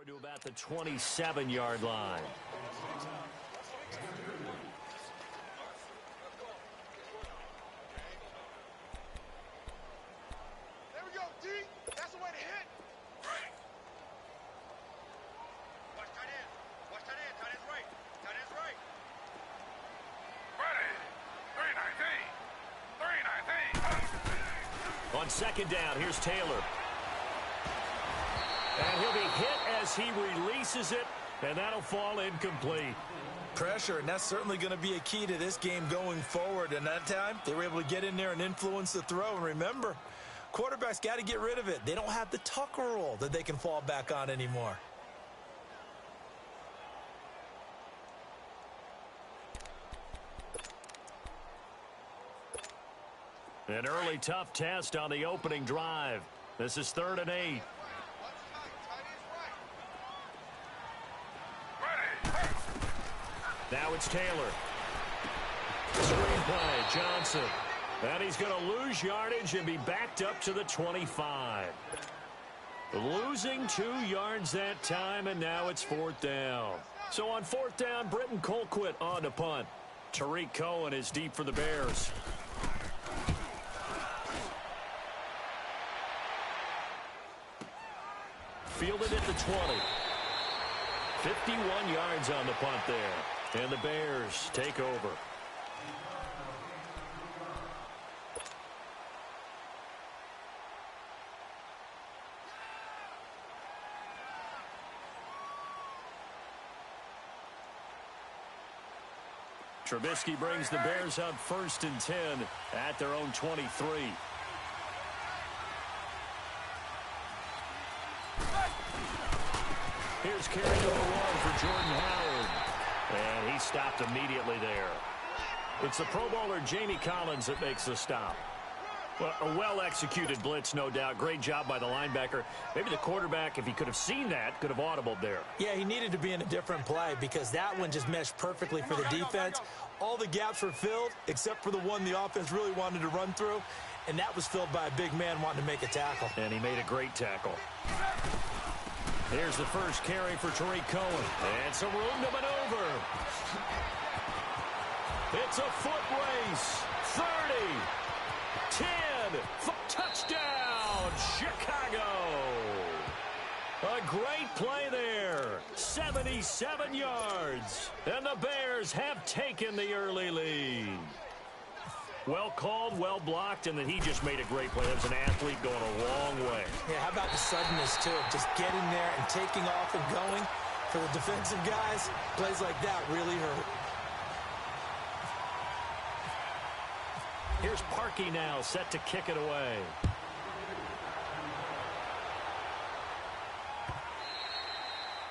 To about the 27-yard line. There we go, D. That's the way to hit. Watch tight end. Watch tight end. Tight end's right. Tight end's right. Ready. 319. 319. On second down, here's Taylor. And he'll be hit as he releases it, and that'll fall incomplete. Pressure, and that's certainly going to be a key to this game going forward. And that time, they were able to get in there and influence the throw. And remember, quarterbacks got to get rid of it. They don't have the Tucker rule that they can fall back on anymore. An early tough test on the opening drive. This is 3rd and 8. Now it's Taylor. Screenplay, Johnson. And he's going to lose yardage and be backed up to the 25. Losing 2 yards that time, and now it's 4th down. So on 4th down, Britton Colquitt on to punt. Tariq Cohen is deep for the Bears. Fielded at the 20. 51 yards on the punt there. And the Bears take over. Trubisky brings the Bears up 1st and 10 at their own 23. Here's carry number 1 for Jordan Howard. And he stopped immediately there. It's the Pro Bowler Jamie Collins that makes the stop. Well, a well-executed blitz, no doubt. Great job by the linebacker. Maybe the quarterback, if he could have seen that, could have audibled there. Yeah, he needed to be in a different play because that one just meshed perfectly for the defense. All the gaps were filled except for the one the offense really wanted to run through, and that was filled by a big man wanting to make a tackle. And he made a great tackle. Here's the first carry for Tariq Cohen. And some room to maneuver. It's a foot race. 30. 10. Touchdown, Chicago. A great play there. 77 yards. And the Bears have taken the early lead. Well called, well blocked, and then he just made a great play. That was an athlete going a long way. Yeah, how about the suddenness, too? Just getting there and taking off and going. For the defensive guys, plays like that really hurt. Here's Parkey now, set to kick it away.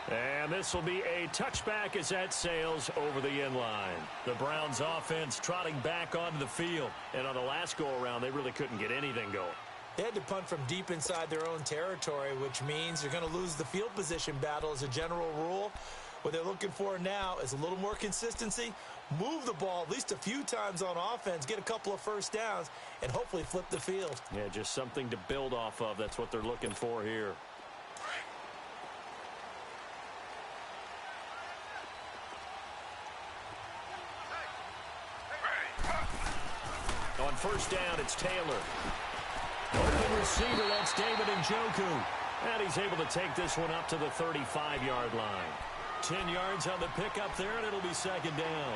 And this will be a touchback as that sails over the end line. The Browns offense trotting back onto the field. And on the last go-around, they really couldn't get anything going. They had to punt from deep inside their own territory, which means they're going to lose the field position battle as a general rule. What they're looking for now is a little more consistency, move the ball at least a few times on offense, get a couple of first downs, and hopefully flip the field. Yeah, just something to build off of. That's what they're looking for here. On first down, it's Taylor. Open receiver, that's David Njoku. And he's able to take this one up to the 35-yard line. 10 yards on the pickup there, and it'll be second down.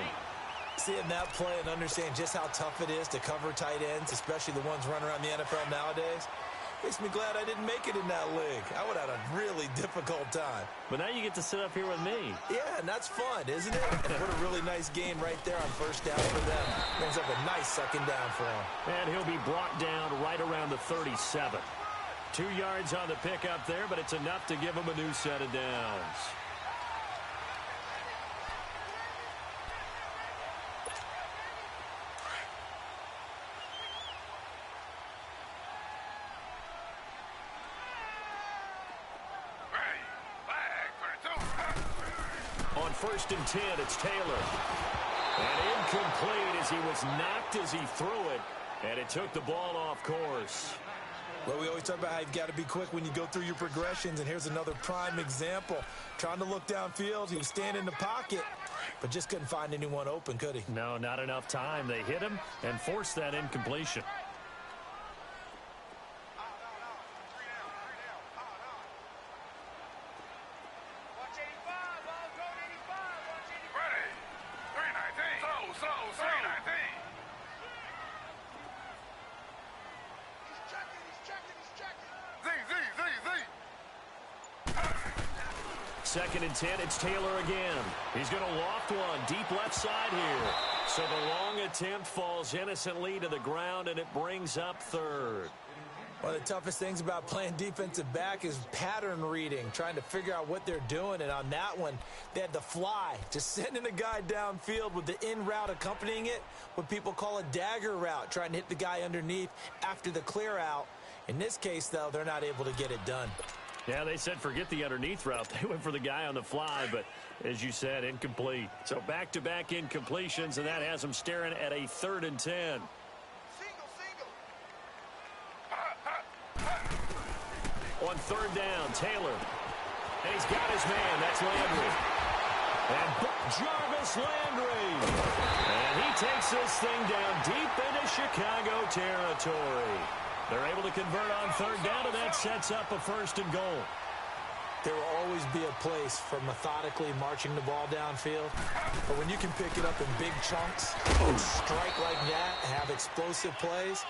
Seeing that play and understanding just how tough it is to cover tight ends, especially the ones running around the NFL nowadays, makes me glad I didn't make it in that league. I would have had a really difficult time. But now you get to sit up here with me. Yeah, and that's fun, isn't it? And what a really nice game right there on first down for them. Brings up a nice second down for him. And he'll be brought down right around the 37. 2 yards on the pickup there, but it's enough to give him a new set of downs. On first and 10, it's Taylor. And incomplete as he was knocked as he threw it. And it took the ball off course. Well, we always talk about how you've got to be quick when you go through your progressions, and here's another prime example. Trying to look downfield, he was standing in the pocket, but just couldn't find anyone open, could he? No, not enough time. They hit him and forced that incompletion. Second and 10, it's Taylor again. He's going to loft one deep left side here. So the long attempt falls innocently to the ground, and it brings up third. One of the toughest things about playing defensive back is pattern reading, trying to figure out what they're doing. And on that one, they had the fly, just sending a guy downfield with the in route accompanying it, what people call a dagger route, trying to hit the guy underneath after the clear out. In this case, though, they're not able to get it done. Yeah, they said forget the underneath route. They went for the guy on the fly, but as you said, incomplete. So back-to-back incompletions, and that has them staring at a 3rd and 10. On 3rd down, Taylor. And he's got his man. That's Landry. And Jarvis Landry. And he takes this thing down deep into Chicago territory. They're able to convert on 3rd down, and that sets up a 1st and goal. There will always be a place for methodically marching the ball downfield. But when you can pick it up in big chunks and strike like that and have explosive plays,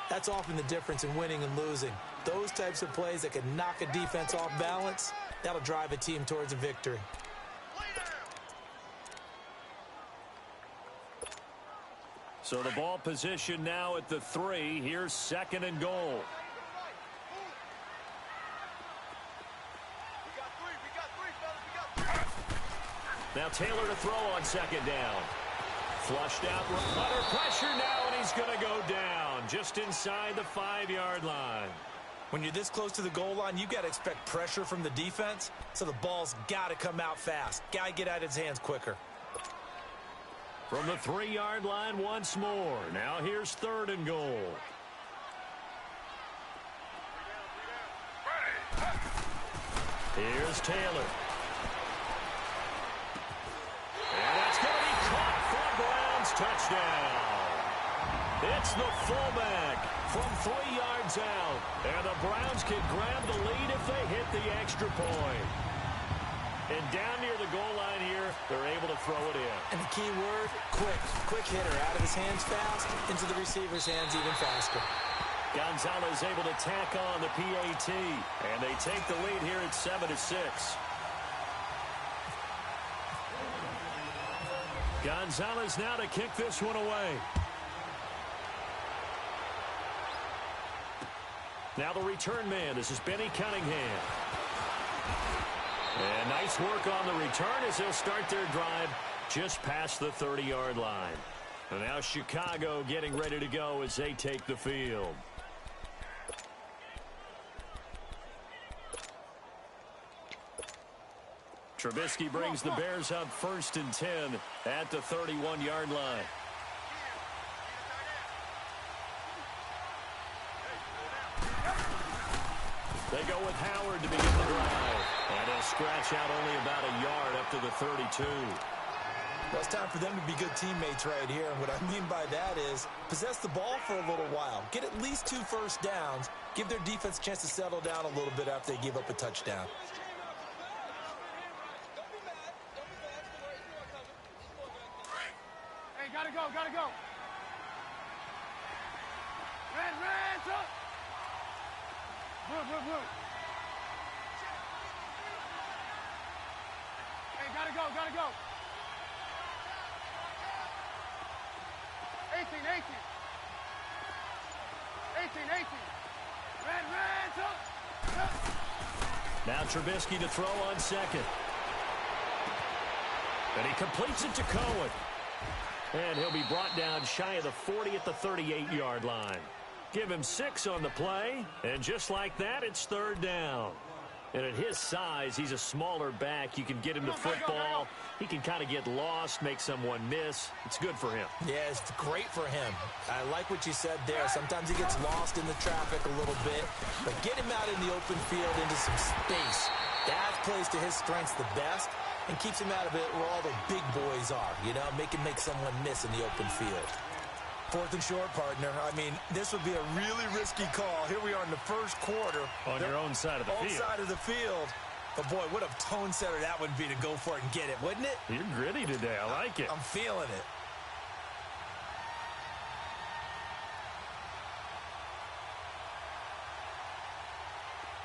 that's often the difference in winning and losing. Those types of plays that can knock a defense off balance, that'll drive a team towards a victory. So the ball position now at the 3. Here's 2nd and goal. Now Taylor to throw on 2nd down. Flushed out, under pressure now, and he's going to go down just inside the 5-yard line. When you're this close to the goal line, you've got to expect pressure from the defense, so the ball's got to come out fast. Got to get out of his hands quicker. From the 3-yard line once more. Now here's 3rd and goal. Here's Taylor. And that's going to be caught for a Browns touchdown. It's the fullback from 3 yards out. And the Browns can grab the lead if they hit the extra point. And down near the goal line here, they're able to throw it in. And the key word, quick. Quick hitter, out of his hands fast, into the receiver's hands even faster. Gonzalez able to tack on the PAT. And they take the lead here at 7-6. Gonzalez now to kick this one away. Now the return man. This is Benny Cunningham. And nice work on the return as they'll start their drive just past the 30-yard line. And now Chicago getting ready to go as they take the field. Trubisky brings the Bears up 1st and 10 at the 31-yard line. They go with Howard to begin the drive. And he'll scratch out only about a yard up to the 32. Well, it's time for them to be good teammates right here. And what I mean by that is possess the ball for a little while. Get at least 2 first downs. Give their defense a chance to settle down a little bit after they give up a touchdown. Hey, gotta go, gotta go. Red, up. Move. Hey, gotta go. 18. Red, up. Now Trubisky to throw on 2nd. And he completes it to Cohen. And he'll be brought down shy of the 40 at the 38-yard line. Give him 6 on the play, and just like that, it's 3rd down. And at his size, he's a smaller back. You can get him the football. He can kind of get lost, make someone miss. It's good for him. Yeah, it's great for him. I like what you said there. Sometimes he gets lost in the traffic a little bit, but get him out in the open field into some space. That plays to his strengths the best and keeps him out of it where all the big boys are, you know, make someone miss in the open field. 4th and short, partner. I mean, this would be a really risky call. Here we are in the first quarter. On your own side of the field. Own side of the field. But, boy, what a tone setter that would be to go for it and get it, wouldn't it? You're gritty today. I like it. I'm feeling it.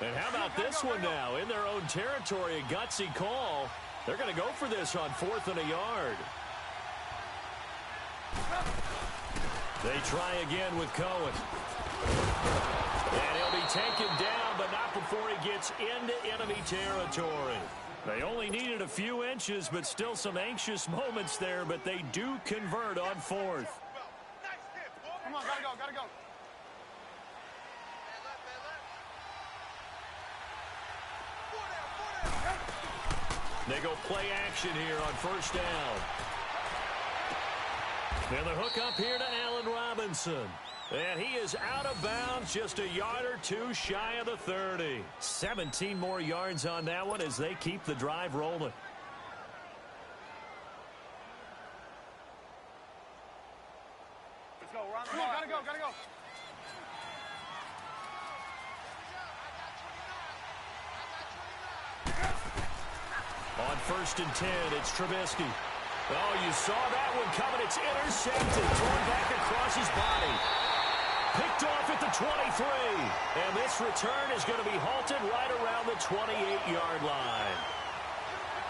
And how about this one now? In their own territory, a gutsy call. They're going to go for this on 4th and a yard. They try again with Cohen. And he'll be taken down, but not before he gets into enemy territory. They only needed a few inches, but still some anxious moments there, but they do convert on 4th. Come on, gotta go, gotta go. They go play action here on 1st down. And the hook up here to Allen Robinson. And he is out of bounds, just a yard or two shy of the 30. 17 more yards on that one as they keep the drive rolling. Let's go, run. Come on, gotta go, gotta go. On 1st and 10, it's Trubisky. Oh, you saw that one coming. It's intercepted. Thrown back across his body. Picked off at the 23. And this return is going to be halted right around the 28-yard line.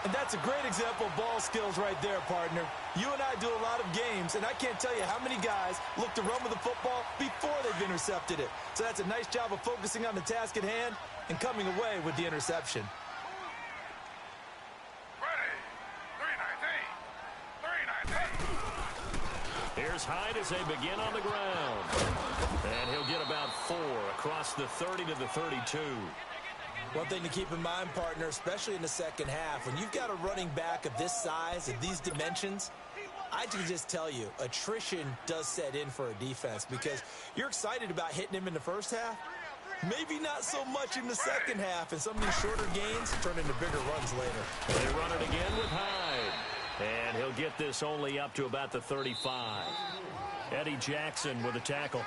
And that's a great example of ball skills right there, partner. You and I do a lot of games, and I can't tell you how many guys look to run with the football before they've intercepted it. So that's a nice job of focusing on the task at hand and coming away with the interception. Here's Hyde as they begin on the ground. And he'll get about 4 across the 30 to the 32. One thing to keep in mind, partner, especially in the second half, when you've got a running back of this size, of these dimensions, I can just tell you, attrition does set in for a defense because you're excited about hitting him in the first half. Maybe not so much in the second half, and some of these shorter gains turn into bigger runs later. They run it again with Hyde. And he'll get this only up to about the 35. Eddie Jackson with a tackle.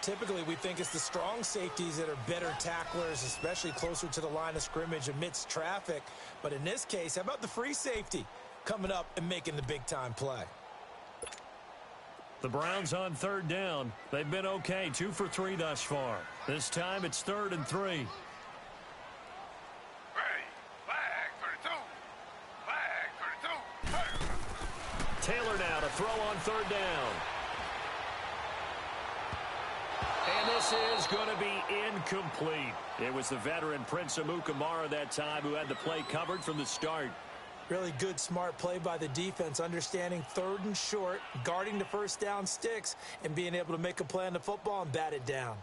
Typically, we think it's the strong safeties that are better tacklers, especially closer to the line of scrimmage amidst traffic. But in this case, how about the free safety coming up and making the big-time play? The Browns on 3rd down. They've been okay, 2 for 3 thus far. This time it's 3rd and 3. Taylor now to throw on 3rd down. And this is going to be incomplete. It was the veteran Prince Amukamara that time who had the play covered from the start. Really good, smart play by the defense, understanding 3rd and short, guarding the first down sticks, and being able to make a play on the football and bat it down.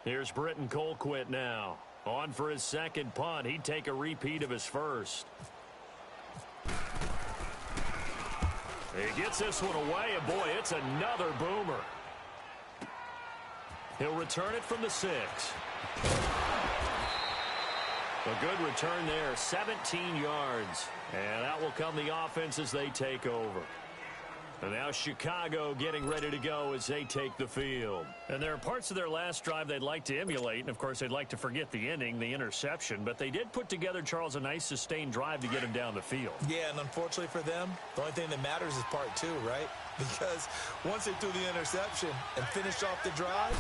Here's Britton Colquitt now. On for his second punt. He'd take a repeat of his first. He gets this one away, and boy, it's another boomer. He'll return it from the 6. A good return there, 17 yards. And that will come the offense as they take over. And now Chicago getting ready to go as they take the field. And there are parts of their last drive they'd like to emulate. And, of course, they'd like to forget the ending, the interception. But they did put together, Charles, a nice sustained drive to get him down the field. Yeah, and unfortunately for them, the only thing that matters is part 2, right? Because once they threw the interception and finished off the drive,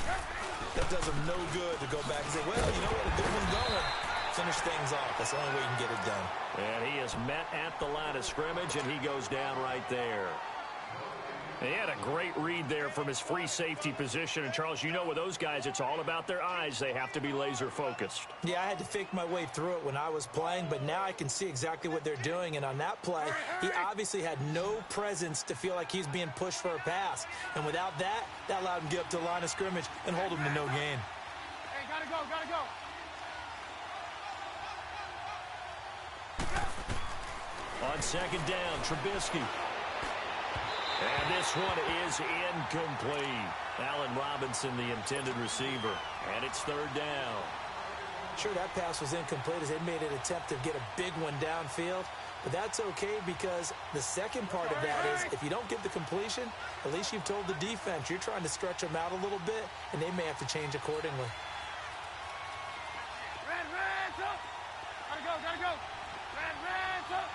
that does them no good to go back and say, well, you know what, a good one going. Finish things off. That's the only way you can get it done. And he is met at the line of scrimmage, and he goes down right there. He had a great read there from his free safety position. And, Charles, you know with those guys, it's all about their eyes. They have to be laser-focused. Yeah, I had to fake my way through it when I was playing, but now I can see exactly what they're doing. And on that play, he obviously had no presence to feel like he's being pushed for a pass. And without that, that allowed him to get up to the line of scrimmage and hold him to no gain. Hey, gotta go, gotta go. On second down, Trubisky. And this one is incomplete. Allen Robinson, the intended receiver. And it's third down. Sure, that pass was incomplete as they made an attempt to get a big one downfield. But that's okay because the second part of that is if you don't get the completion, at least you've told the defense you're trying to stretch them out a little bit, and they may have to change accordingly. Red, up. Gotta go. Red, up.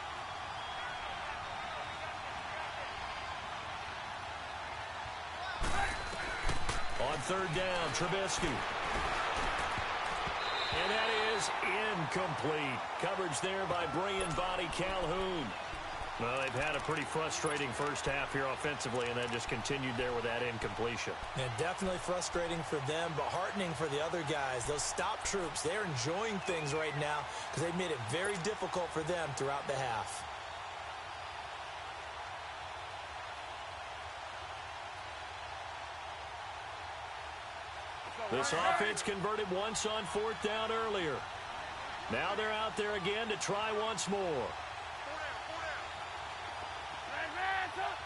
On third down, Trubisky. And that is incomplete. Coverage there by Brian Body Calhoun. Well, they've had a pretty frustrating first half here offensively, and then just continued there with that incompletion. Yeah, definitely frustrating for them, but heartening for the other guys. Those stop troops, they're enjoying things right now because they made it very difficult for them throughout the half. This offense converted once on fourth down earlier. Now they're out there again to try once more. Red, up.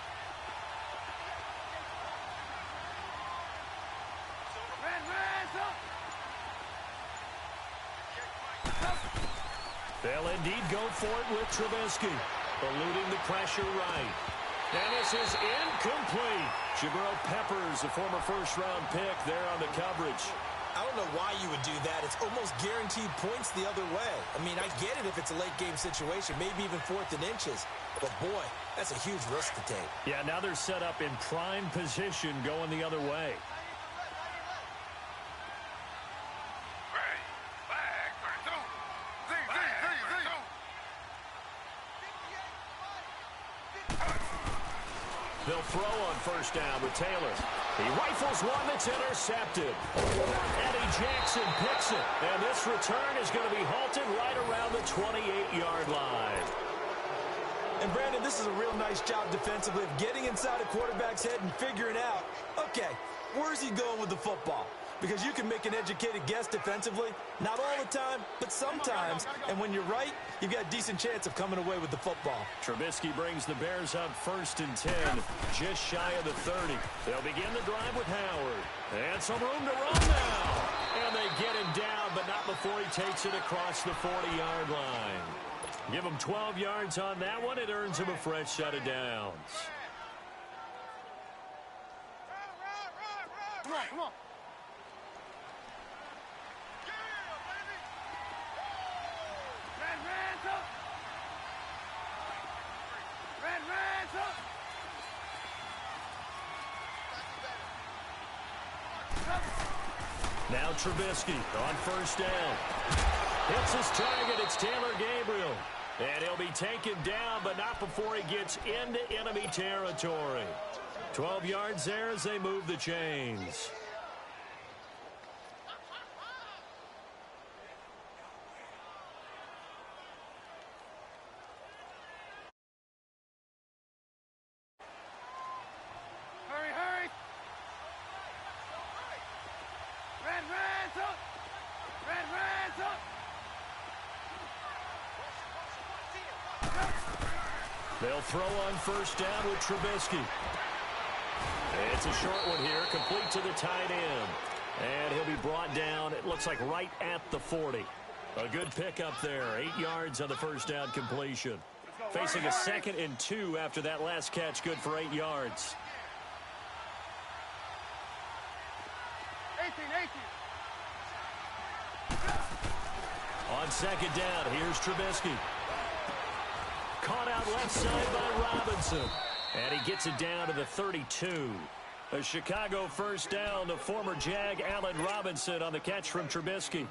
Red, up. They'll indeed go for it with Trubisky, eluding the pressure right. And this is incomplete. Jabril Peppers, a former first-round pick, there on the coverage. I don't know why you would do that. It's almost guaranteed points the other way. I mean, I get it if it's a late-game situation, maybe even fourth and inches. But, boy, that's a huge risk to take. Yeah, now they're set up in prime position going the other way. They'll throw on first down with Taylor. He rifles one that's intercepted. Eddie Jackson picks it. And this return is going to be halted right around the 28-yard line. And, Brandon, this is a real nice job defensively of getting inside a quarterback's head and figuring out, okay, where's he going with the football? Because you can make an educated guess defensively, not all the time, but sometimes. And when you're right, you've got a decent chance of coming away with the football. Trubisky brings the Bears up 1st and 10, just shy of the 30. They'll begin the drive with Howard. And some room to run now. And they get him down, but not before he takes it across the 40-yard line. Give him 12 yards on that one. It earns him a fresh set of downs. Come on. Now Trubisky on first down. Hits his target. It's Taylor Gabriel. And he'll be taken down, but not before he gets into enemy territory. 12 yards there as they move the chains. Hurry. Red, up. Red, up. They'll throw on first down with Trubisky. It's a short one here, complete to the tight end. And he'll be brought down, it looks like right at the 40. A good pickup there, 8 yards on the first down completion. Facing a 2nd and 2 after that last catch, good for 8 yards. 18. On second down, here's Trubisky. Caught out left side by Robinson. And he gets it down to the 32. A Chicago first down to former Jag Allen Robinson on the catch from Trubisky.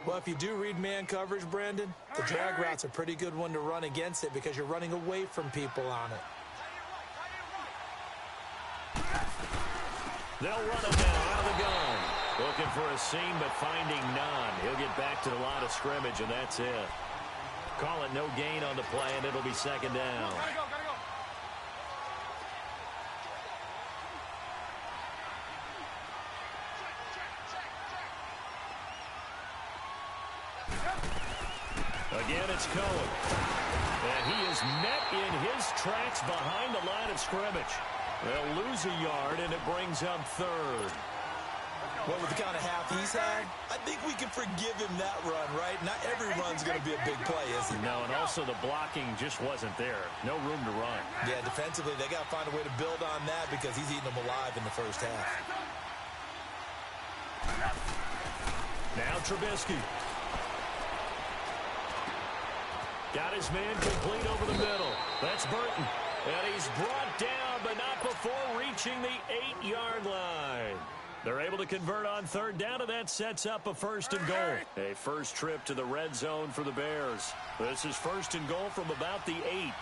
Well, if you do read man coverage, Brandon, the drag route's a pretty good one to run against it because you're running away from people on it. They'll run it now out of the gun. Looking for a seam, but finding none. He'll get back to the line of scrimmage, and that's it. Call it no gain on the play, and it'll be second down. Gotta go, gotta go. Again, it's Cohen. And he is met in his tracks behind the line of scrimmage. They'll lose a yard, and it brings up third. Well, with the kind of half he's had, I think we can forgive him that run, right? Not every run's going to be a big play, is it? No, and also the blocking just wasn't there. No room to run. Yeah, defensively, they got to find a way to build on that because he's eating them alive in the first half. Now Trubisky. Got his man complete over the middle. That's Burton. And he's brought down, but not before reaching the 8-yard line. They're able to convert on third down, and that sets up a first and goal. A first trip to the red zone for the Bears. This is first and goal from about the 8.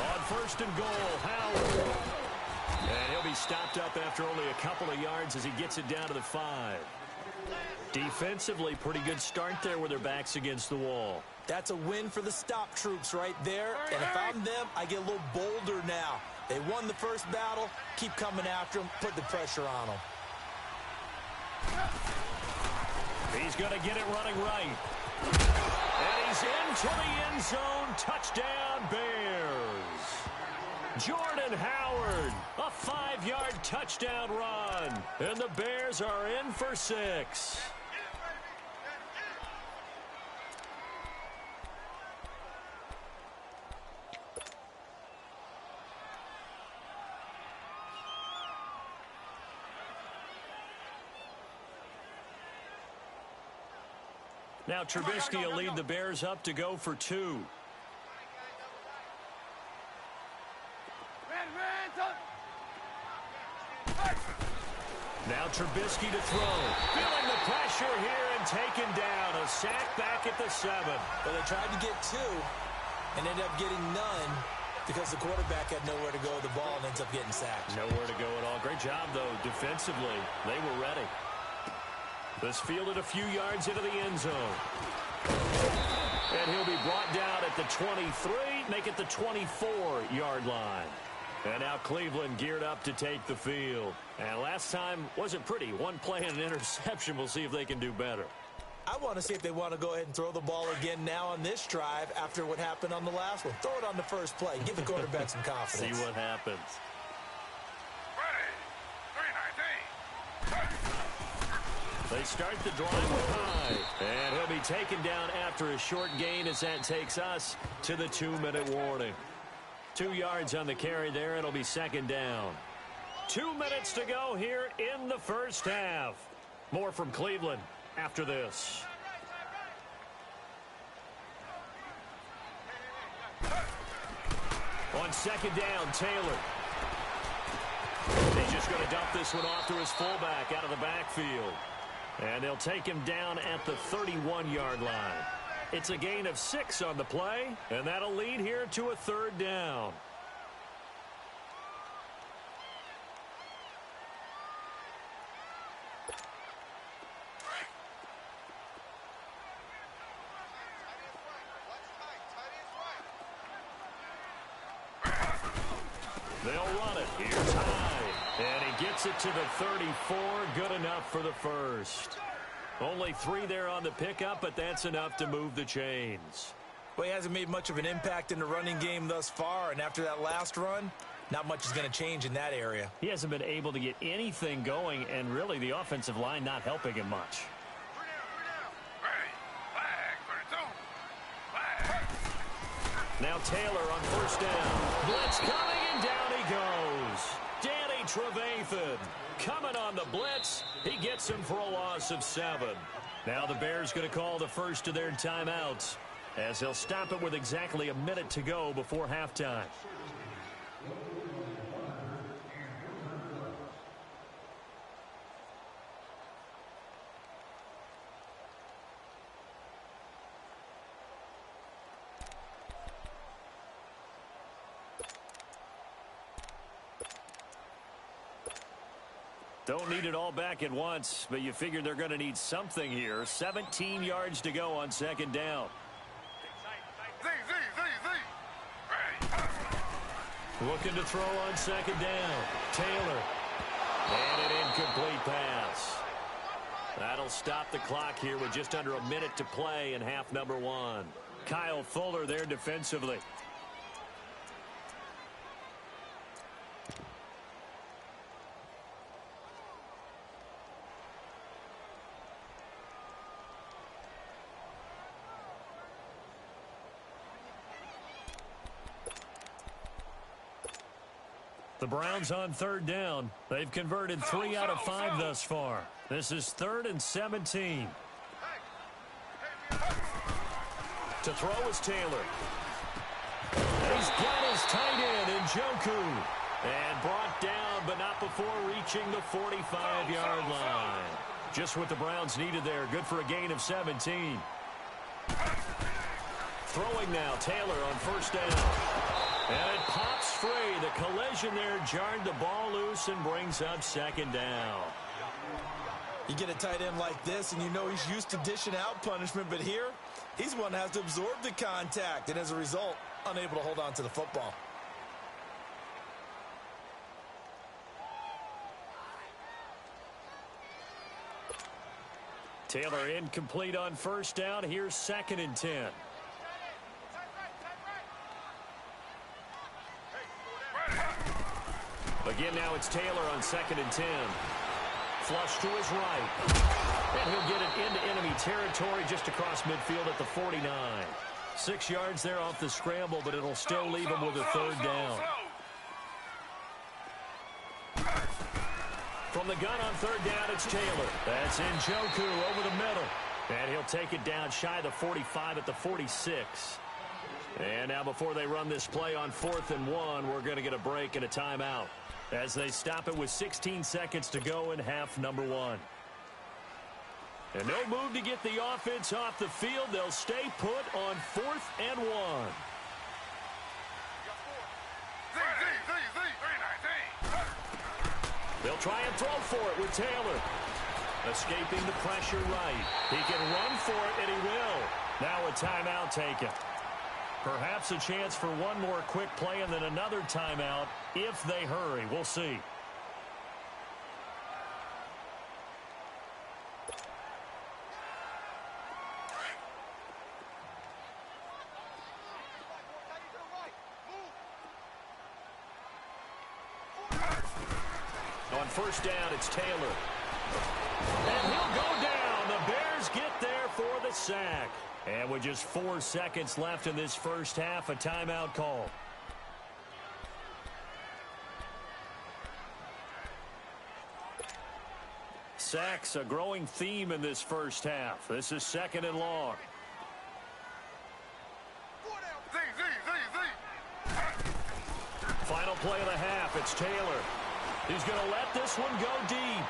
On first and goal, Howard. And he'll be stopped up after only a couple of yards as he gets it down to the 5. Defensively, pretty good start there with their backs against the wall. That's a win for the stop troops right there. And if I'm them, I get a little bolder now. They won the first battle. Keep coming after them. Put the pressure on them. He's going to get it running right. And he's into the end zone. Touchdown, Bears. Jordan Howard, a 5-yard touchdown run. And the Bears are in for 6. Now Trubisky will lead the Bears up to go for 2. Now Trubisky to throw. Feeling the pressure here and taken down. A sack back at the 7. But they tried to get 2 and ended up getting none because the quarterback had nowhere to go with the ball and ends up getting sacked. Nowhere to go at all. Great job, though, defensively. They were ready. This fielded a few yards into the end zone. And he'll be brought down at the 23, make it the 24-yard line. And now Cleveland geared up to take the field. And last time wasn't pretty. One play and an interception. We'll see if they can do better. I want to see if they want to go ahead and throw the ball again now on this drive after what happened on the last one. Throw it on the first play. Give the quarterback some confidence. See what happens. They start the drive with high. And he'll be taken down after a short gain as that takes us to the 2-minute warning. 2 yards on the carry there. It'll be second down. 2 minutes to go here in the first half. More from Cleveland after this. On second down, Taylor. He's just going to dump this one off to his fullback out of the backfield. And they'll take him down at the 31-yard line. It's a gain of 6 on the play, and that'll lead here to a third down. They'll run it. Here's Hyde. And he gets it to the 34. Good enough for the first. Only 3 there on the pickup, but that's enough to move the chains. Well, he hasn't made much of an impact in the running game thus far, and after that last run, not much is going to change in that area. He hasn't been able to get anything going, and really the offensive line not helping him much. Now Taylor on first down. Blitz coming, and down he goes. Danny Trevathan coming on the blitz. He gets him for a loss of 7. Now the Bears going to call the first of their timeouts as they'll stop it with exactly a minute to go before halftime. Don't need it all back at once, but you figure they're going to need something here. 17 yards to go on second down. Looking to throw on second down. Taylor. And an incomplete pass. That'll stop the clock here with just under a minute to play in half number one. Kyle Fuller there defensively. The Browns on third down. They've converted 3 out of 5 thus far. This is 3rd and 17. To throw is Taylor. He's got his tight end, Njoku. And brought down, but not before reaching the 45-yard line. Just what the Browns needed there. Good for a gain of 17. Throwing now, Taylor on first down. And it pops free. The collision there jarred the ball loose and brings up second down. You get a tight end like this, and you know he's used to dishing out punishment, but here, he's one that has to absorb the contact, and as a result, unable to hold on to the football. Taylor incomplete on first down. Here's 2nd and 10. Again, now it's Taylor on 2nd and 10. Flush to his right. And he'll get it into enemy territory just across midfield at the 49. 6 yards there off the scramble, but it'll still leave him with a 3rd down. From the gun on 3rd down, it's Taylor. That's Njoku over the middle. And he'll take it down shy of the 45 at the 46. And now before they run this play on 4th and 1, we're going to get a break and a timeout as they stop it with 16 seconds to go in half number one. And no move to get the offense off the field. They'll stay put on 4th and 1. They'll try and throw for it with Taylor. Escaping the pressure right. He can run for it, and he will. Now a timeout taken. Perhaps a chance for one more quick play and then another timeout if they hurry. We'll see. On first down, it's Taylor. And he'll go down. The Bears get there for the sack. And with just 4 seconds left in this first half, a timeout call. Sacks, a growing theme in this first half. This is 2nd and long. Final play of the half, it's Taylor. He's going to let this one go deep.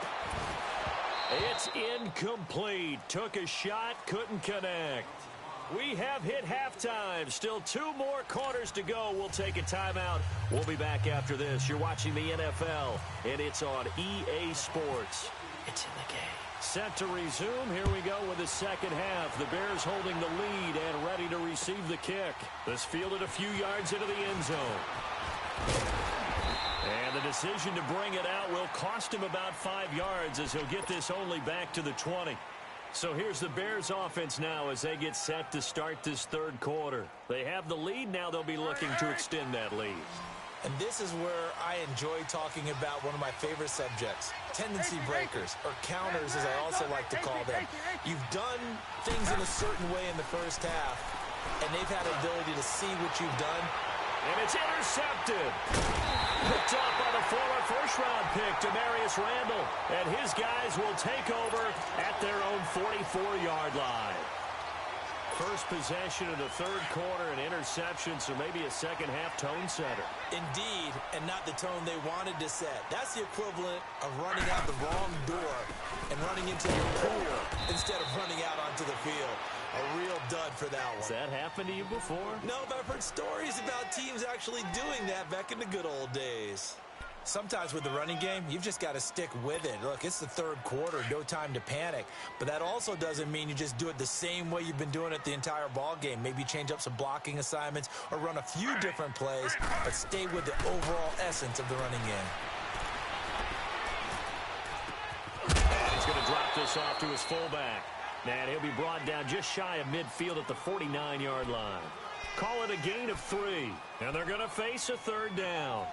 It's incomplete. Took a shot, couldn't connect. We have hit halftime. Still 2 more quarters to go. We'll take a timeout. We'll be back after this. You're watching the NFL, and it's on EA Sports. It's in the game. Set to resume. Here we go with the second half. The Bears holding the lead and ready to receive the kick. This fielded a few yards into the end zone. And the decision to bring it out will cost him about 5 yards as he'll get this only back to the 20. So here's the Bears offense now as they get set to start this third quarter. They have the lead. Now they'll be looking to extend that lead. And this is where I enjoy talking about one of my favorite subjects, tendency breakers, or counters as I also like to call them. You've done things in a certain way in the first half, and they've had the ability to see what you've done. And it's intercepted. Picked off by the former first-round pick, Demarius Randall. And his guys will take over at their own 44-yard line. First possession of the third quarter, an interception, so maybe a second-half tone setter. Indeed, and not the tone they wanted to set. That's the equivalent of running out the wrong door and running into your pool instead of running out onto the field. A real dud for that one. Has that happened to you before? No, but I've heard stories about teams actually doing that back in the good old days. Sometimes with the running game, you've just got to stick with it. Look, it's the third quarter, no time to panic. But that also doesn't mean you just do it the same way you've been doing it the entire ball game. Maybe change up some blocking assignments or run a few different plays, but stay with the overall essence of the running game. And he's going to drop this off to his fullback. And he'll be brought down just shy of midfield at the 49-yard line. Call it a gain of 3, and they're going to face a third down.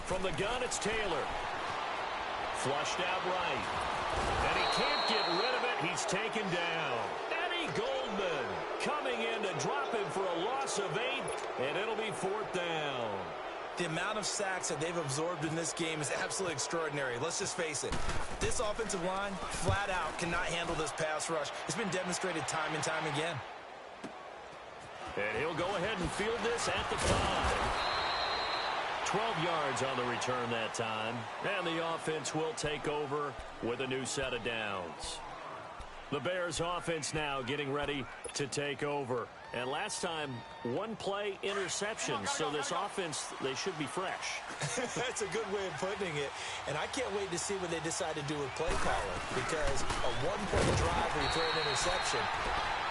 From the gun, it's Taylor. Flushed out right. And he can't get rid of it. He's taken down. Eddie Goldman coming in to drop him for a loss of 8, and it'll be 4th down. The amount of sacks that they've absorbed in this game is absolutely extraordinary. Let's just face it. This offensive line, flat out, cannot handle this pass rush. It's been demonstrated time and time again. And he'll go ahead and field this at the 5. 12 yards on the return that time. And the offense will take over with a new set of downs. The Bears offense now getting ready to take over. And last time, 1-play interception. So this offense, they should be fresh. That's a good way of putting it. And I can't wait to see what they decide to do with play calling. Because a 1-play drive where you throw an interception,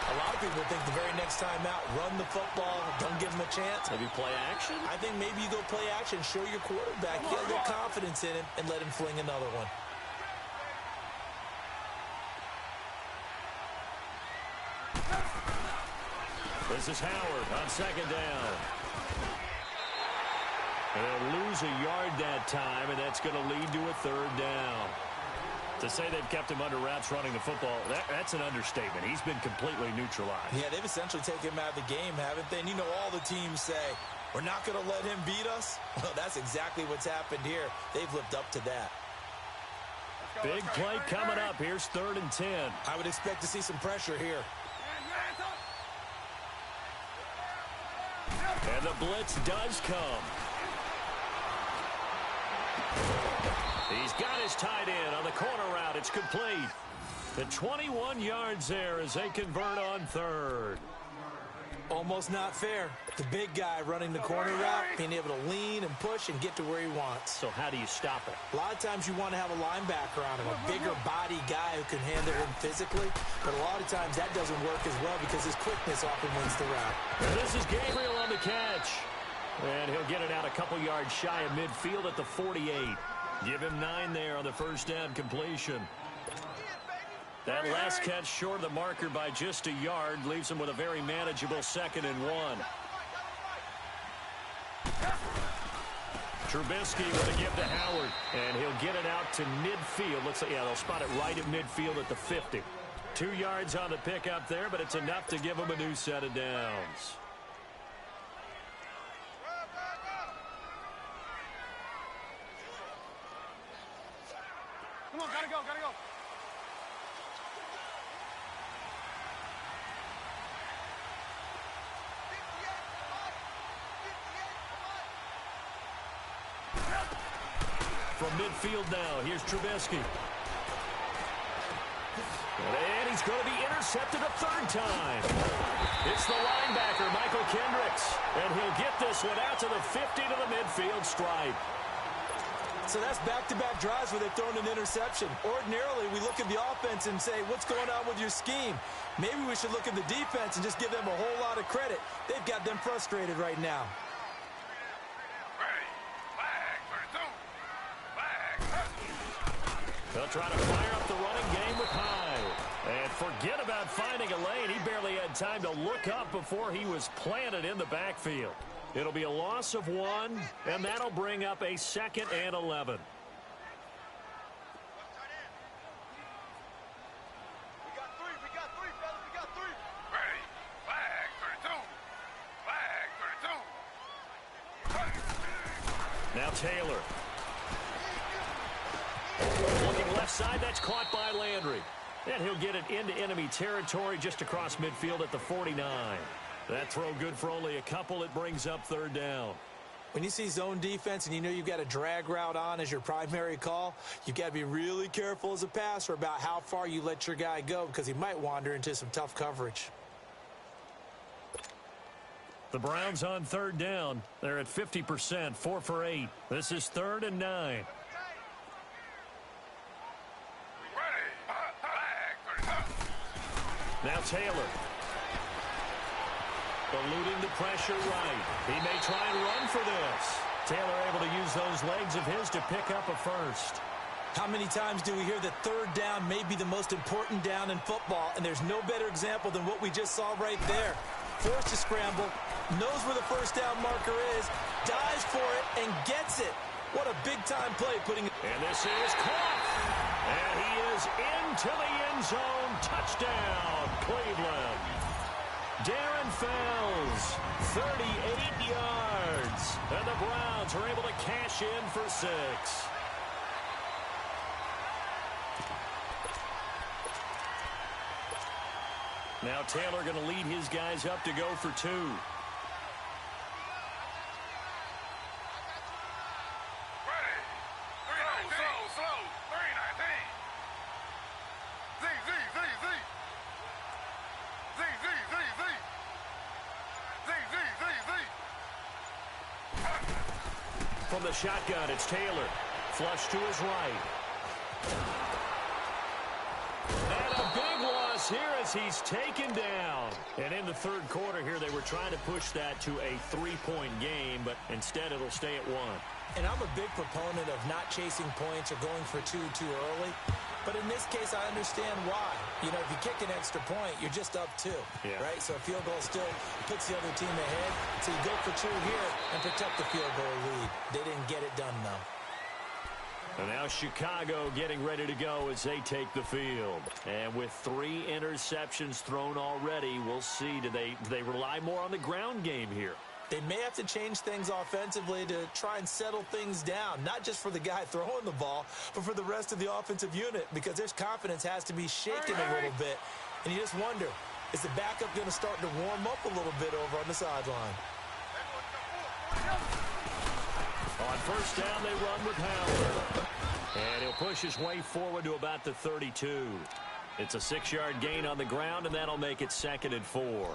a lot of people think the very next time out, run the football, don't give them a chance. Maybe play action? I think maybe you go play action, show your quarterback, get a little confidence in him, and let him fling another one. This is Howard on 2nd down. And they'll lose a yard that time, and that's going to lead to a 3rd down. To say they've kept him under wraps running the football, that's an understatement. He's been completely neutralized. Yeah, they've essentially taken him out of the game, haven't they? And you know, all the teams say, we're not going to let him beat us. Well, that's exactly what's happened here. They've lived up to that. Big play coming up. Here's 3rd and 10. I would expect to see some pressure here. And the blitz does come. He's got his tight end on the corner route. It's complete. The 21 yards there as they convert on 3rd. Almost not fair. The big guy running the corner route, being able to lean and push and get to where he wants. So how do you stop it? A lot of times you want to have a linebacker on him, a bigger body guy who can handle him physically. But a lot of times that doesn't work as well because his quickness often wins the route. And this is Gabriel on the catch. And he'll get it out a couple yards shy of midfield at the 48. Give him 9 there on the first down completion. That last catch short of the marker by just a yard leaves him with a very manageable 2nd and 1. Trubisky going to give to Howard, and he'll get it out to midfield. Looks like, yeah, they'll spot it right at midfield at the 50. 2 yards on the pickup there, but it's enough to give him a new set of downs. Come on, gotta go, gotta go. From midfield now, here's Trubisky. And he's going to be intercepted a 3rd time. It's the linebacker, Michael Kendricks. And he'll get this one out to the 50 to the midfield stripe. So that's back-to-back drives where they've thrown an interception. Ordinarily, we look at the offense and say, what's going on with your scheme? Maybe we should look at the defense and just give them a whole lot of credit. They've got them frustrated right now. They'll try to fire up the running game with Hyde. And forget about finding a lane. He barely had time to look up before he was planted in the backfield. It'll be a loss of 1, and that'll bring up a 2nd and 11. Now Taylor. Looking left side, that's caught by Landry. And he'll get it into enemy territory just across midfield at the 49. That throw good for only a couple. It brings up third down. When you see zone defense and you know you've got a drag route on as your primary call, you've got to be really careful as a passer about how far you let your guy go because he might wander into some tough coverage. The Browns on third down. They're at 50%, 4 for 8. This is 3rd and 9. Now Taylor. Eluding the pressure right. He may try and run for this. Taylor able to use those legs of his to pick up a first. How many times do we hear that third down may be the most important down in football, and there's no better example than what we just saw right there. Forced to scramble, knows where the first down marker is, dives for it, and gets it. What a big-time play putting it. And this is caught. And he is into the end zone. Touchdown, Cleveland. Darren Fells, 38 yards. And the Browns are able to cash in for 6. Now Taylor going to lead his guys up to go for 2. From the shotgun, it's Taylor. Flush to his right. And a big loss here as he's taken down. And in the third quarter here, they were trying to push that to a 3-point game, but instead it'll stay at 1. And I'm a big proponent of not chasing points or going for 2 too early. But in this case, I understand why. You know, if you kick an extra point, you're just up 2, right? So a field goal still puts the other team ahead. So you go for 2 here and protect the field goal lead. They didn't get it done, though. And now Chicago getting ready to go as they take the field. And with 3 interceptions thrown already, we'll see. Do they rely more on the ground game here? They may have to change things offensively to try and settle things down, not just for the guy throwing the ball, but for the rest of the offensive unit, because their confidence has to be shaken a little bit. And you just wonder, is the backup going to start to warm up a little bit over on the sideline? On first down, they run with Howard. And he'll push his way forward to about the 32. It's a 6-yard gain on the ground, and that'll make it 2nd and 4.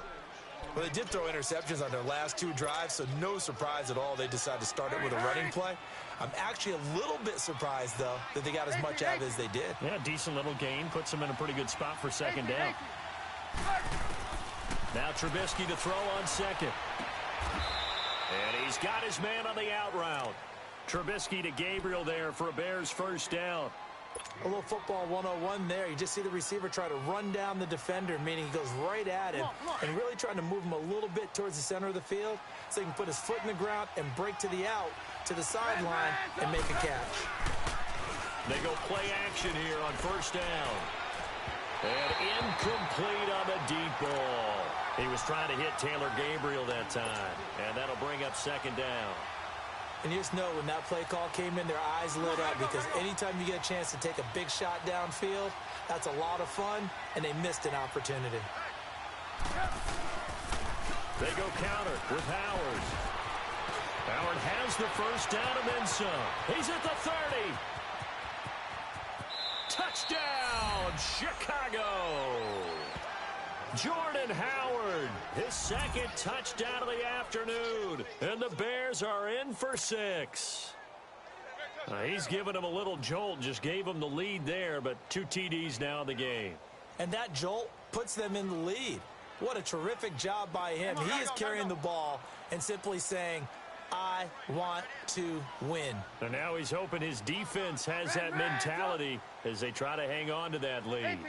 Well, they did throw interceptions on their last 2 drives, so no surprise at all they decided to start it with a running play. I'm actually a little bit surprised, though, that they got as much out of it as they did. Yeah, decent little gain. Puts them in a pretty good spot for 2nd down. Now Trubisky to throw on 2nd. And he's got his man on the out route. Trubisky to Gabriel there for a Bears first down. A little football 101 there. You just see the receiver try to run down the defender, meaning he goes right at him and really trying to move him a little bit towards the center of the field so he can put his foot in the ground and break to the out, to the sideline, and make a catch. They go play action here on first down. And incomplete on the deep ball. He was trying to hit Taylor Gabriel that time, and that'll bring up 2nd down. And you just know when that play call came in, their eyes lit up because anytime you get a chance to take a big shot downfield, that's a lot of fun, and they missed an opportunity. They go counter with Howard. Howard has the first down and then some. He's at the 30. Touchdown, Chicago! Jordan Howard, his 2nd touchdown of the afternoon. And the Bears are in for 6. He's given him a little jolt, just gave him the lead there, but 2 TDs now in the game. And that jolt puts them in the lead. What a terrific job by him. He is carrying the ball and simply saying, I want to win. And now he's hoping his defense has that mentality as they try to hang on to that lead. 18.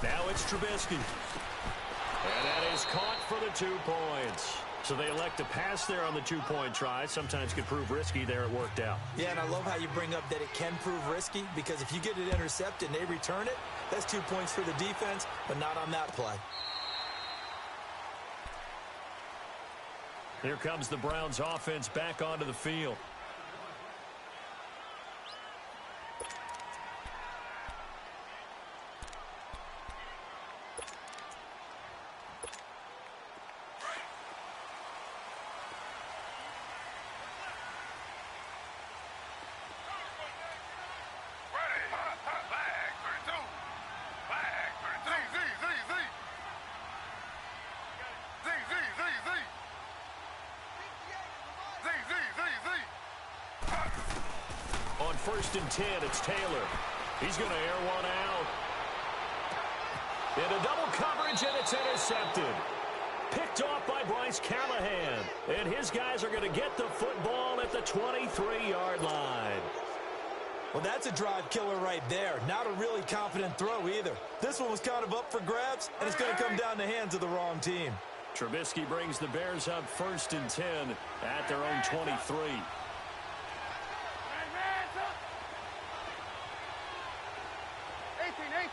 Now it's Trubisky. And that is caught for the 2 points. So they elect to pass there on the 2-point try. Sometimes could prove risky there. It worked out. Yeah, and I love how you bring up that it can prove risky because if you get it intercepted and they return it, that's 2 points for the defense, but not on that play. Here comes the Browns offense back onto the field. first and 10. It's Taylor. He's going to air one out. Into double coverage, and it's intercepted. Picked off by Bryce Callahan. And his guys are going to get the football at the 23-yard line. Well, that's a drive killer right there. Not a really confident throw either. This one was kind of up for grabs, and it's going to come down the hands of the wrong team. Trubisky brings the Bears up first and 10 at their own 23. 18.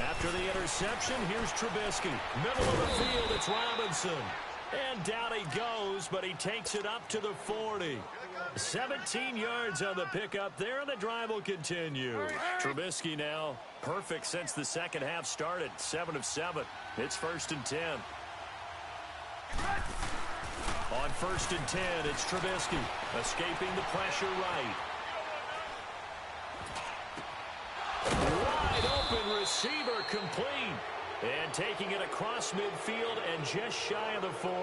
After the interception, here's Trubisky. Middle of the field, it's Robinson. And down he goes, but he takes it up to the 40. 17 yards on the pickup there, and the drive will continue. Trubisky now perfect since the second half started. 7 of 7. It's first and 10. On first and 10, it's Trubisky. Escaping the pressure right. Wide open receiver complete. And taking it across midfield and just shy of the 40.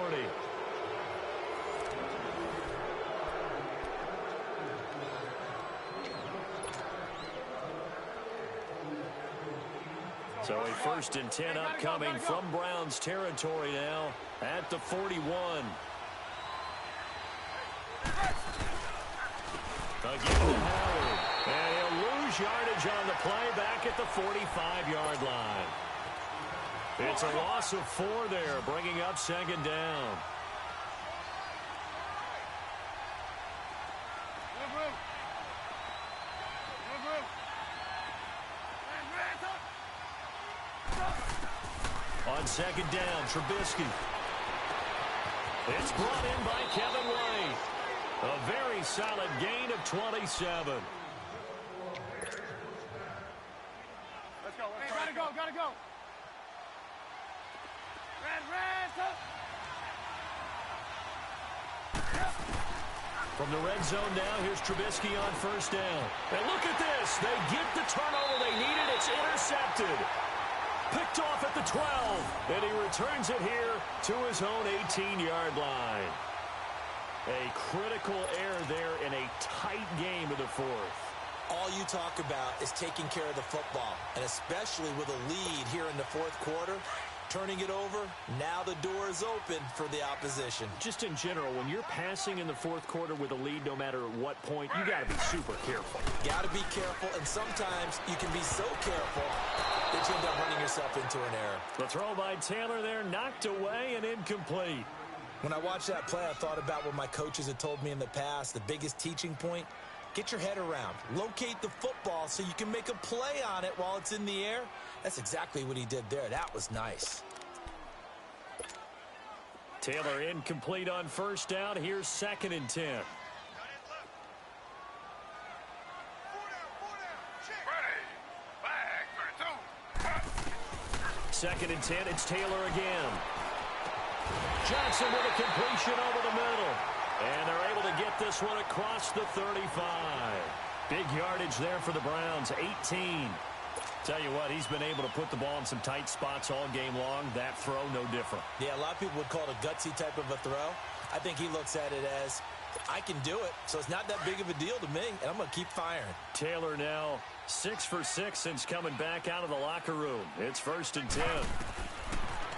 So a first and 10 upcoming from Browns territory now at the 41. Again to Howard. And he'll lose yardage on the play back at the 45-yard line. It's a loss of 4 there, bringing up second down. On second down, Trubisky. It's brought in by Kevin White. A very solid gain of 27. Let's go. Hey, gotta go. From the red zone now, here's Trubisky on first down. And look at this. They get the turnover they needed. It's intercepted. Picked off at the 12. And he returns it here to his own 18-yard line. A critical error there in a tight game of the fourth. All you talk about is taking care of the football, and especially with a lead here in the fourth quarter. Turning it over, now the door is open for the opposition. Just in general, when you're passing in the fourth quarter with a lead, no matter at what point, you got to be super careful. Got to be careful, and sometimes you can be so careful that you end up running yourself into an error. The throw by Taylor there, knocked away and incomplete. When I watched that play, I thought about what my coaches had told me in the past. The biggest teaching point, get your head around. Locate the football so you can make a play on it while it's in the air. That's exactly what he did there. That was nice. Taylor incomplete on first down. Here's second and 10. Second and 10. It's Taylor again. Johnson with a completion over the middle. And they're able to get this one across the 35. Big yardage there for the Browns, 18. Tell you what, he's been able to put the ball in some tight spots all game long. That throw, no different. Yeah, a lot of people would call it a gutsy type of a throw. I think he looks at it as, I can do it, so it's not that big of a deal to me, and I'm going to keep firing. Taylor now 6 for 6 since coming back out of the locker room. It's first and 10.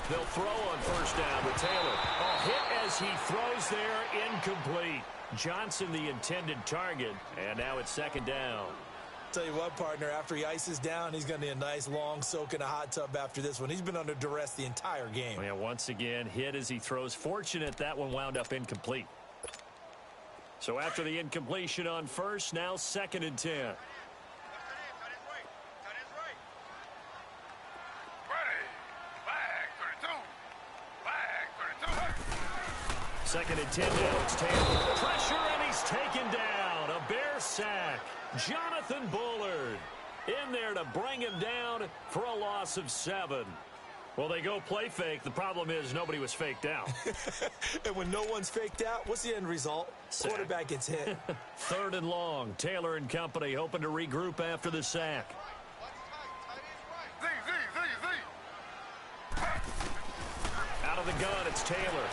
They'll throw on first down with Taylor. A hit as he throws there, incomplete. Johnson the intended target, and now it's second down. Tell you what, partner, after he ices down, he's going to need a nice long soak in a hot tub after this one. He's been under duress the entire game. Yeah, once again, hit as he throws. Fortunate that one wound up incomplete. So after the incompletion on first, now second and 10. Second and 10 now, it's Taylor. Pressure, and he's taken down. A Bear sack. Jonathan Bullard in there to bring him down for a loss of 7. Well, they go play fake. The problem is nobody was faked out. And when no one's faked out, what's the end result? Sack. Quarterback gets hit. Third and long. Taylor and company hoping to regroup after the sack. Out of the gun, it's Taylor.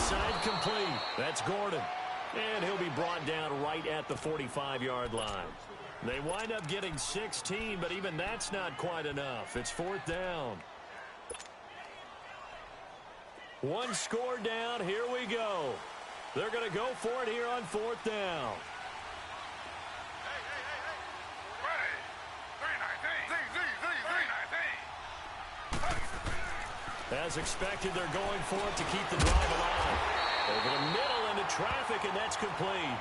side complete. That's Gordon. And he'll be brought down right at the 45-yard line. They wind up getting 16, but even that's not quite enough. It's 4th down. One score down. Here we go. They're going to go for it here on 4th down. As expected, they're going for it to keep the drive alive. Over the middle into traffic, and that's complete.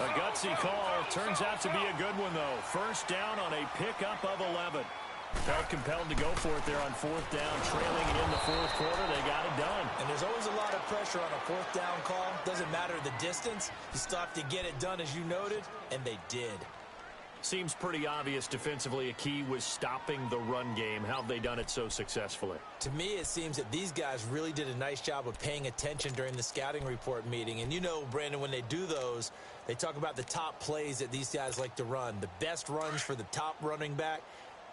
A gutsy call. Turns out to be a good one, though. 1st down on a pickup of 11. Felt compelled to go for it there on 4th down, trailing in the 4th quarter. They got it done. And there's always a lot of pressure on a 4th down call. Doesn't matter the distance. You still have to get it done, as you noted, and they did. Seems pretty obvious defensively a key was stopping the run game. How have they done it so successfully? To me, it seems that these guys really did a nice job of paying attention during the scouting report meeting. And you know, Brandon, when they do those, they talk about the top plays that these guys like to run. The best runs for the top running back,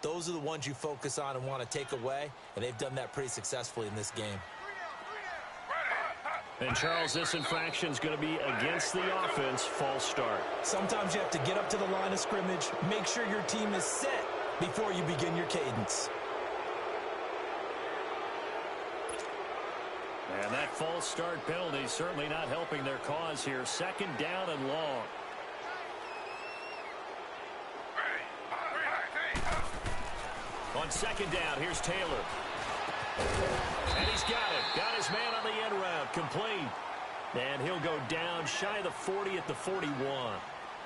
those are the ones you focus on and want to take away. And they've done that pretty successfully in this game. And, Charles, this infraction is going to be against the offense. False start. Sometimes you have to get up to the line of scrimmage, make sure your team is set before you begin your cadence. And that false start penalty certainly not helping their cause here. 2nd down and long. On 2nd down, here's Taylor. And he's got it. Got his man on the end route. Complete. And he'll go down shy of the 40 at the 41.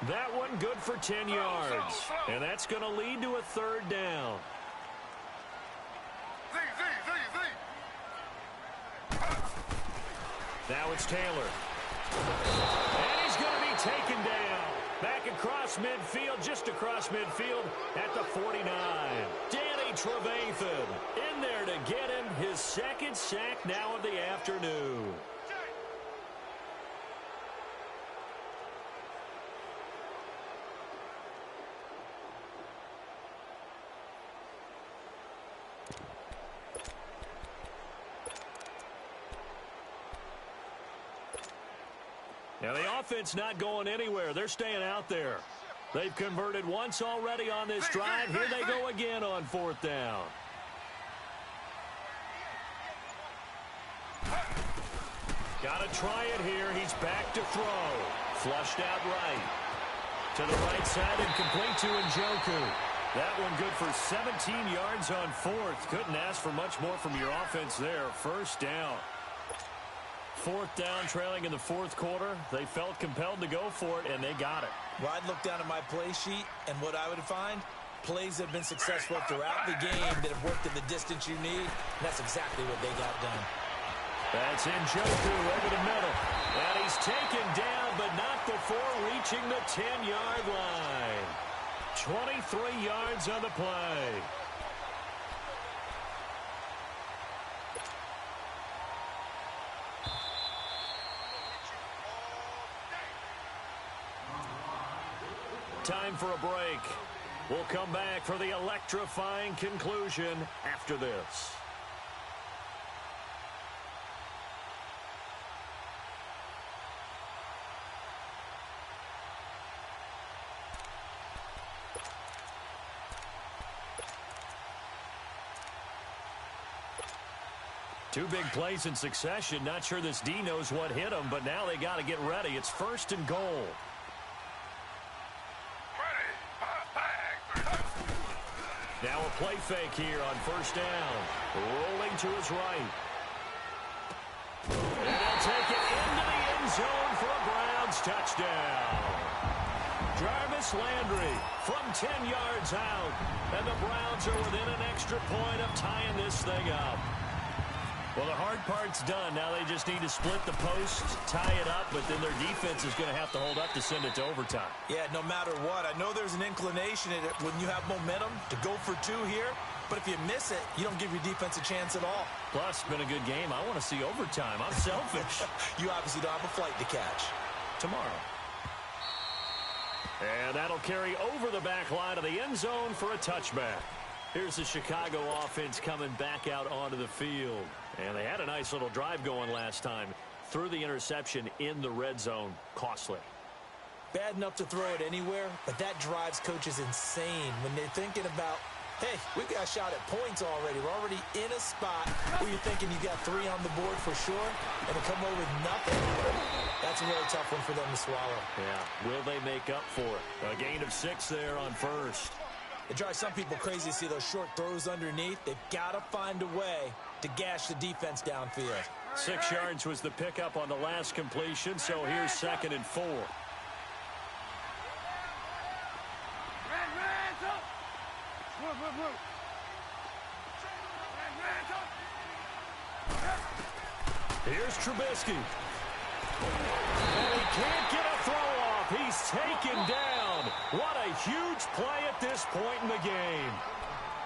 That one good for 10 yards. And that's going to lead to a 3rd down. Now it's Taylor. And he's going to be taken down. Back across midfield, just across midfield at the 49. Danny Trevathan in there to get him his 2nd sack now of the afternoon. Now the offense not going anywhere. They're staying out there. They've converted once already on this drive. Here they go again on 4th down. Got to try it here. He's back to throw. Flushed out right. To the right side and complete to Njoku. That one good for 17 yards on 4th. Couldn't ask for much more from your offense there. 1st down. 4th down, trailing in the 4th quarter. They felt compelled to go for it, and they got it. Well, I'd look down at my play sheet, and what I would find, plays that have been successful throughout the game that have worked in the distance you need. And that's exactly what they got done. That's Njoku over the middle. And he's taken down, but not before reaching the 10-yard line. 23 yards on the play. Time for a break. We'll come back for the electrifying conclusion after this. Two big plays in succession. Not sure this D knows what hit him, but now they got to get ready. It's 1st and goal. Now a play fake here on 1st down. Rolling to his right. And they'll take it into the end zone for a Browns touchdown. Jarvis Landry from 10 yards out. And the Browns are within an extra point of tying this thing up. Well, the hard part's done. Now they just need to split the post, tie it up, but then their defense is going to have to hold up to send it to overtime. Yeah, no matter what. I know there's an inclination in it when you have momentum to go for 2 here, but if you miss it, you don't give your defense a chance at all. Plus, it's been a good game. I want to see overtime. I'm selfish. You obviously don't have a flight to catch. Tomorrow. And that'll carry over the back line of the end zone for a touchback. Here's the Chicago offense coming back out onto the field. And they had a nice little drive going last time. threw the interception in the red zone. Costly. Bad enough to throw it anywhere, but that drives coaches insane when they're thinking about, hey, we've got a shot at points already. We're already in a spot where you're thinking you got 3 on the board for sure, and to come away with nothing, that's a really tough one for them to swallow. Yeah, will they make up for it? A gain of 6 there on first. It drives some people crazy to see those short throws underneath. They've got to find a way to gash the defense downfield. 6 yards was the pickup on the last completion, so here's 2nd and 4. Here's Trubisky. And he can't get a throw off. He's taken down. What a huge play at this point in the game.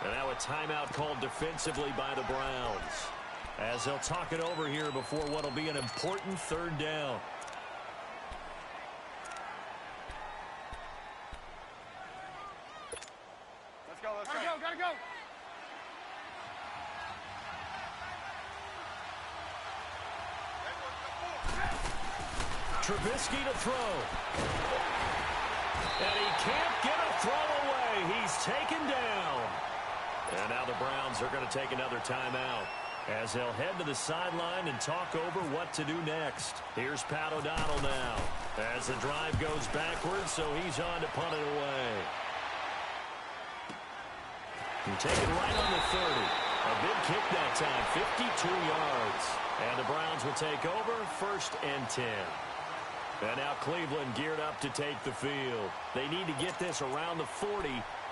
And now a timeout called defensively by the Browns, as they'll talk it over here before what will be an important 3rd down. Let's go, let's go. Gotta go. Trubisky to throw. And he can't get a throw away. He's taken down. And now the Browns are going to take another timeout, as they'll head to the sideline and talk over what to do next. Here's Pat O'Donnell now, as the drive goes backwards, so he's on to punt it away. And take it right on the 30. A big kick that time, 52 yards. And the Browns will take over, 1st and 10. And now Cleveland geared up to take the field. They need to get this around the 40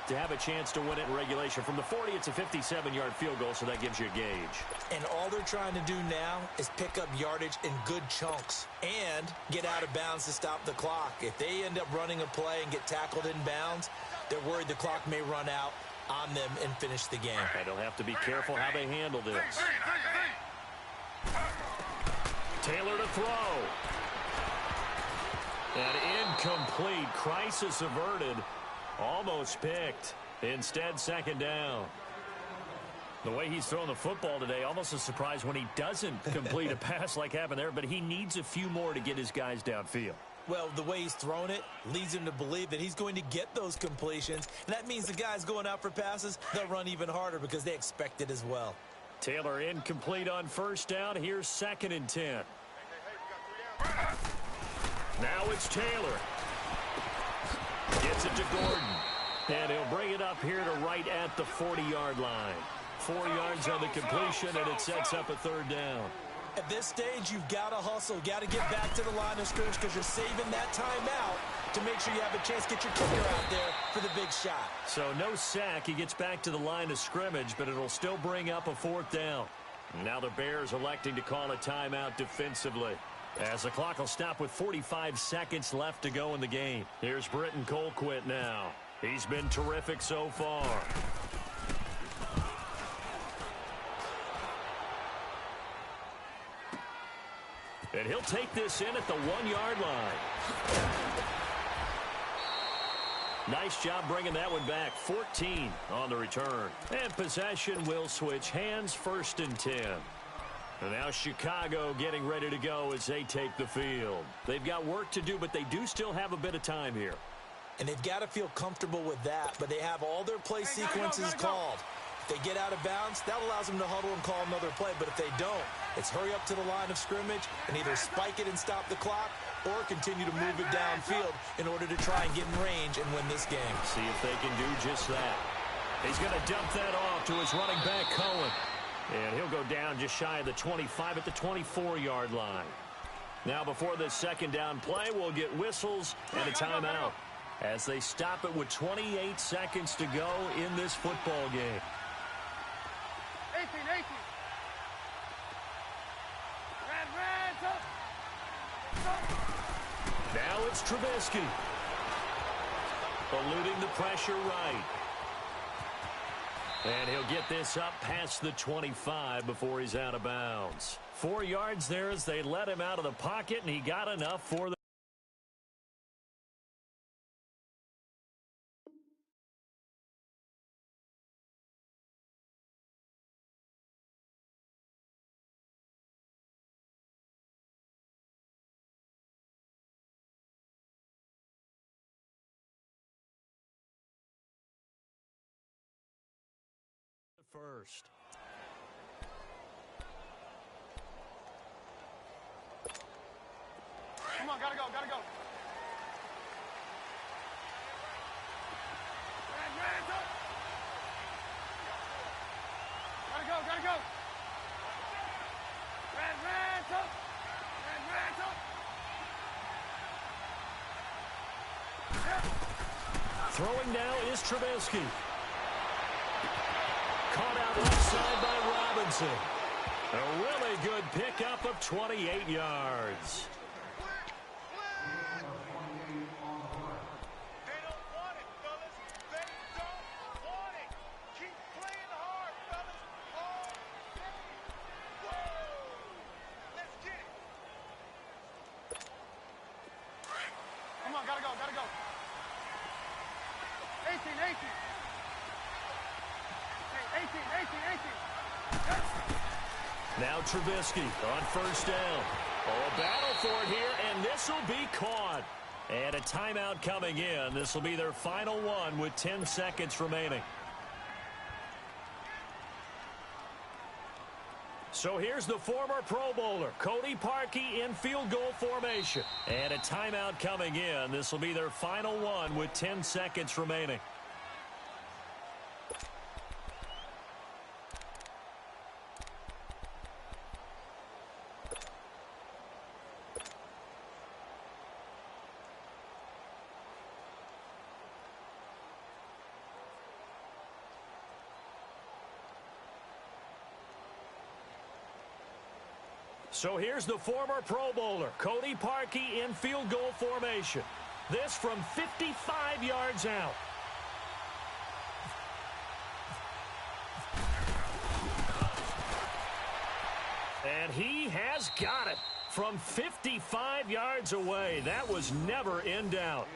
to have a chance to win it in regulation. From the 40, it's a 57-yard field goal, so that gives you a gauge. And all they're trying to do now is pick up yardage in good chunks and get out of bounds to stop the clock. If they end up running a play and get tackled in bounds, they're worried the clock may run out on them and finish the game. And they'll have to be careful how they handle this. Taylor to throw. And incomplete. Crisis averted. Almost picked. Instead, 2nd down. The way he's throwing the football today, almost a surprise when he doesn't complete a pass like happened there, but he needs a few more to get his guys downfield. Well, the way he's thrown it leads him to believe that he's going to get those completions. And that means the guys going out for passes, they'll run even harder because they expect it as well. Taylor incomplete on 1st down. Here's 2nd and 10. Now it's Taylor. Gets it to Gordon. And he'll bring it up here to right at the 40-yard line. 4 yards on the completion, and it sets up a 3rd down. At this stage, you've got to hustle. Got to get back to the line of scrimmage because you're saving that timeout to make sure you have a chance to get your kicker out there for the big shot. So no sack. He gets back to the line of scrimmage, but it'll still bring up a 4th down. Now the Bears electing to call a timeout defensively, as the clock will stop with 45 seconds left to go in the game. Here's Britton Colquitt now. He's been terrific so far. And he'll take this in at the 1-yard line. Nice job bringing that one back. 14 on the return. And possession will switch hands, 1st and 10. And now Chicago getting ready to go as they take the field. They've got work to do, but they do still have a bit of time here. And they've got to feel comfortable with that, but they have all their play sequences called. If they get out of bounds, that allows them to huddle and call another play. But if they don't, it's hurry up to the line of scrimmage and either spike it and stop the clock or continue to move it downfield in order to try and get in range and win this game. See if they can do just that. He's going to dump that off to his running back, Cohen. And he'll go down just shy of the 25 at the 24-yard line. Now before this 2nd down play, we'll get whistles and a timeout as they stop it with 28 seconds to go in this football game. 18. Now it's Trubisky. Eluding the pressure right. And he'll get this up past the 25 before he's out of bounds. 4 yards there as they let him out of the pocket, and he got enough for the first. Come on, gotta go, gotta go. Red, up. Gotta go, gotta go. Red, up. Red, up. Throwing now is Trubisky. Caught out left side by Robinson. A really good pickup of 28 yards. They don't want it, fellas. They don't want it. Keep playing hard, fellas. All day. Whoa! Let's get it. Come on, gotta go, gotta go. 18. Hey, 18. Now Trubisky on first down. Oh, a battle for it here, and this will be caught. And a timeout coming in. This will be their final one with 10 seconds remaining. So here's the former Pro Bowler, Cody Parkey, in field goal formation. And a timeout coming in. This will be their final one with 10 seconds remaining. So here's the former Pro Bowler, Cody Parkey, in field goal formation. This from 55 yards out. And he has got it from 55 yards away. That was never in doubt.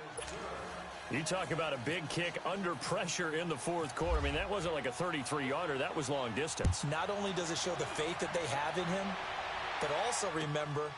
You talk about a big kick under pressure in the fourth quarter. I mean, that wasn't like a 33-yarder. That was long distance. Not only does it show the faith that they have in him, but also remember,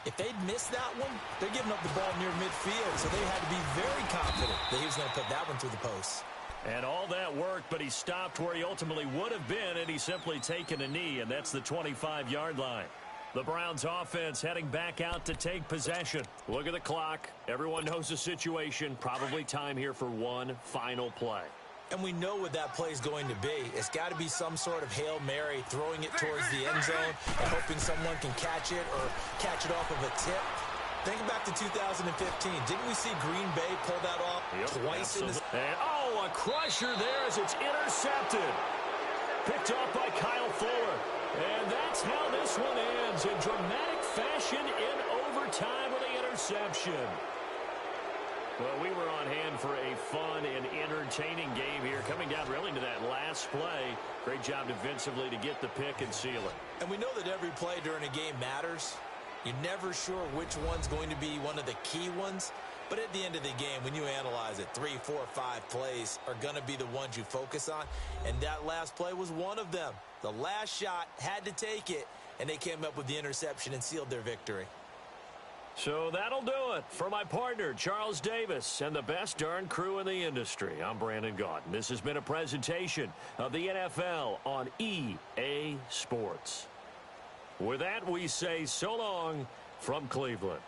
if they'd missed that one, they're giving up the ball near midfield, so they had to be very confident that he was going to put that one through the post. And all that worked, but he stopped where he ultimately would have been, and he's simply taken a knee, and that's the 25-yard line. The Browns offense heading back out to take possession. Look at the clock. Everyone knows the situation. Probably time here for one final play. And we know what that play is going to be. It's got to be some sort of Hail Mary, throwing it towards the end zone and hoping someone can catch it or catch it off of a tip. Think back to 2015. Didn't we see Green Bay pull that off twice in this? And, oh, a crusher there as it's intercepted. Picked off by Kyle Fuller. And that's how this one ends in dramatic fashion in overtime with the interception. Well, we were on hand for a fun and entertaining game here, coming down really to that last play. Great job defensively to get the pick and seal it. And we know that every play during a game matters. You're never sure which one's going to be one of the key ones. But at the end of the game, when you analyze it, 3, 4, 5 plays are going to be the ones you focus on. And that last play was one of them. The last shot had to take it, and they came up with the interception and sealed their victory. So that'll do it for my partner, Charles Davis, and the best darn crew in the industry. I'm Brandon Gaudin. This has been a presentation of the NFL on EA Sports. With that, we say so long from Cleveland.